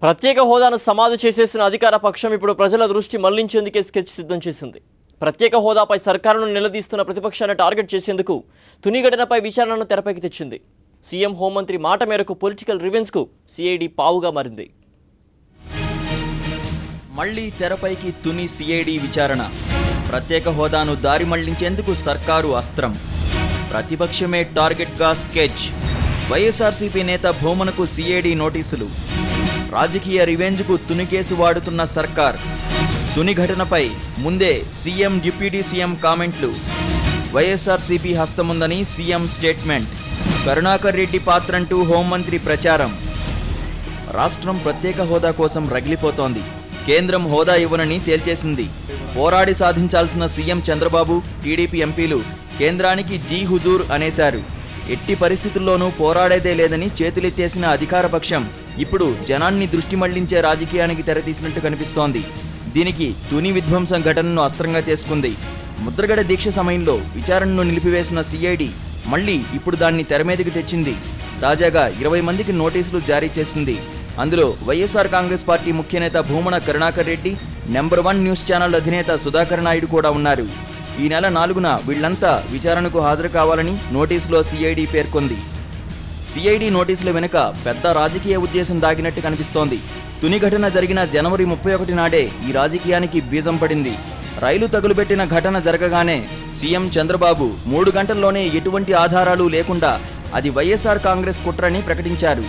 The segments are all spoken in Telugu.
ప్రత్యేక హోదాను సమాధి చేసేసిన అధికార పక్షం ఇప్పుడు ప్రజల దృష్టి మళ్లించేందుకే స్కెచ్ సిద్ధం చేసింది. ప్రత్యేక హోదాపై సర్కారును నిలదీస్తున్న ప్రతిపక్షాన్ని టార్గెట్ చేసేందుకు తుని ఘటనపై విచారణను తెరపైకి తెచ్చింది. సీఎం హోంమంత్రి మాట మేరకు పొలిటికల్ రివెంజ్కు సిఐడి పావుగా మారింది. మళ్లీ తెరపైకి తుని సిఐడి విచారణ. ప్రత్యేక హోదాను దారి మళ్లించేందుకు సర్కారు అస్త్రం. ప్రతిపక్షమే టార్గెట్గా స్కెచ్. వైఎస్ఆర్సీపీ నేత భూమనకు సిఐడి నోటీసులు. రాజకీయ రివెంజ్కు తుని కేసు వాడుతున్న సర్కార్. తుని ఘటనపై ముందే సీఎం డిప్యూటీ సీఎం కామెంట్లు. వైఎస్ఆర్సీపీ హస్తముందని సీఎం స్టేట్మెంట్. కరుణాకర్ రెడ్డి పాత్రంటూ హోంమంత్రి ప్రచారం. రాష్ట్రం ప్రత్యేక హోదా కోసం రగిలిపోతోంది. కేంద్రం హోదా ఇవ్వనని తేల్చేసింది. పోరాడి సాధించాల్సిన సీఎం చంద్రబాబు, టీడీపీ ఎంపీలు కేంద్రానికి జీ హుజూర్ అనేశారు. ఎట్టి పరిస్థితుల్లోనూ పోరాడేదే లేదని చేతులెత్తేసిన అధికారపక్షం ఇప్పుడు జనాన్ని దృష్టి మళ్లించే రాజకీయానికి తెరతీసినట్టు కనిపిస్తోంది. దీనికి తుని విధ్వంసం ఘటనను అస్త్రంగా చేసుకుంది. ముద్రగడ దీక్ష సమయంలో విచారణను నిలిపివేసిన సిఐడి మళ్లీ ఇప్పుడు దాన్ని తెరమీదకి తెచ్చింది. తాజాగా 20 మందికి నోటీసులు జారీ చేసింది. అందులో వైఎస్ఆర్ కాంగ్రెస్ పార్టీ ముఖ్యనేత Bhumana Karunakar Reddy, number 1 news channel అధినేత సుధాకర్ నాయుడు కూడా ఉన్నారు. ఈ నెల 4న వీళ్లంతా విచారణకు హాజరు కావాలని నోటీసులో సిఐడి పేర్కొంది. సిఐడి నోటీసుల వెనుక పెద్ద రాజకీయ ఉద్దేశం దాగినట్టు కనిపిస్తోంది. తుని ఘటన జరిగిన జనవరి 31 నాడే ఈ రాజకీయానికి బీజం పడింది. రైలు తగులుబెట్టిన ఘటన జరగగానే సీఎం చంద్రబాబు 3 గంటల్లోనే ఎటువంటి ఆధారాలు లేకుండా అది వైఎస్ఆర్ కాంగ్రెస్ కుట్రని ప్రకటించారు.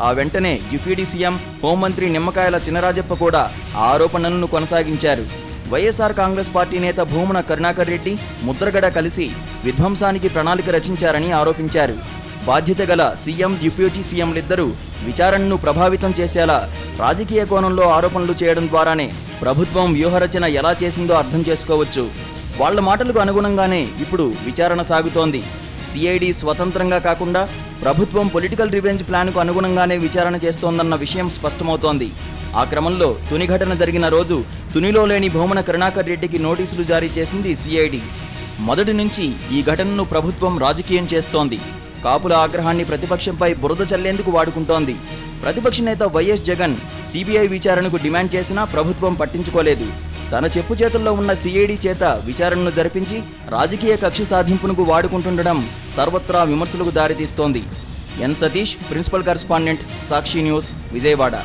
ఆ వెంటనే డిప్యూటీ సీఎం, హోంమంత్రి నిమ్మకాయల చినరాజప్ప కూడా ఆ ఆరోపణలను కొనసాగించారు. వైఎస్ఆర్ కాంగ్రెస్ పార్టీ నేత భూమన కరుణాకర్ రెడ్డి, ముద్రగడ కలిసి విధ్వంసానికి ప్రణాళిక రచించారని ఆరోపించారు. బాధ్యత గల సీఎం, డిప్యూటీ సీఎంలిద్దరూ విచారణను ప్రభావితం చేసేలా రాజకీయ కోణంలో ఆరోపణలు చేయడం ద్వారానే ప్రభుత్వం వ్యూహరచన ఎలా చేసిందో అర్థం చేసుకోవచ్చు. వాళ్ల మాటలకు అనుగుణంగానే ఇప్పుడు విచారణ సాగుతోంది. సిఐడి స్వతంత్రంగా కాకుండా ప్రభుత్వం పొలిటికల్ రివెంజ్ ప్లాన్కు అనుగుణంగానే విచారణ చేస్తోందన్న విషయం స్పష్టమవుతోంది. ఆ క్రమంలో తుని ఘటన జరిగిన రోజు తునిలో లేని భూమన కరుణాకర్ రెడ్డికి నోటీసులు జారీ చేసింది సిఐడి. మొదటి నుంచి ఈ ఘటనను ప్రభుత్వం రాజకీయం చేస్తోంది. కాపుల ఆగ్రహాన్ని ప్రతిపక్షంపై బురద చల్లేందుకు వాడుకుంటోంది. ప్రతిపక్ష నేత వైఎస్ జగన్ సిబిఐ విచారణకు డిమాండ్ చేసినా ప్రభుత్వం పట్టించుకోలేదు. తన చెప్పు చేతుల్లో ఉన్న సిఐడి చేత విచారణను జరిపించి రాజకీయ కక్ష సాధింపునకు వాడుకుంటుండడం సర్వత్రా విమర్శలకు దారితీస్తోంది. ఎన్ సతీష్, ప్రిన్సిపల్ కరెస్పాండెంట్, సాక్షి న్యూస్, విజయవాడ.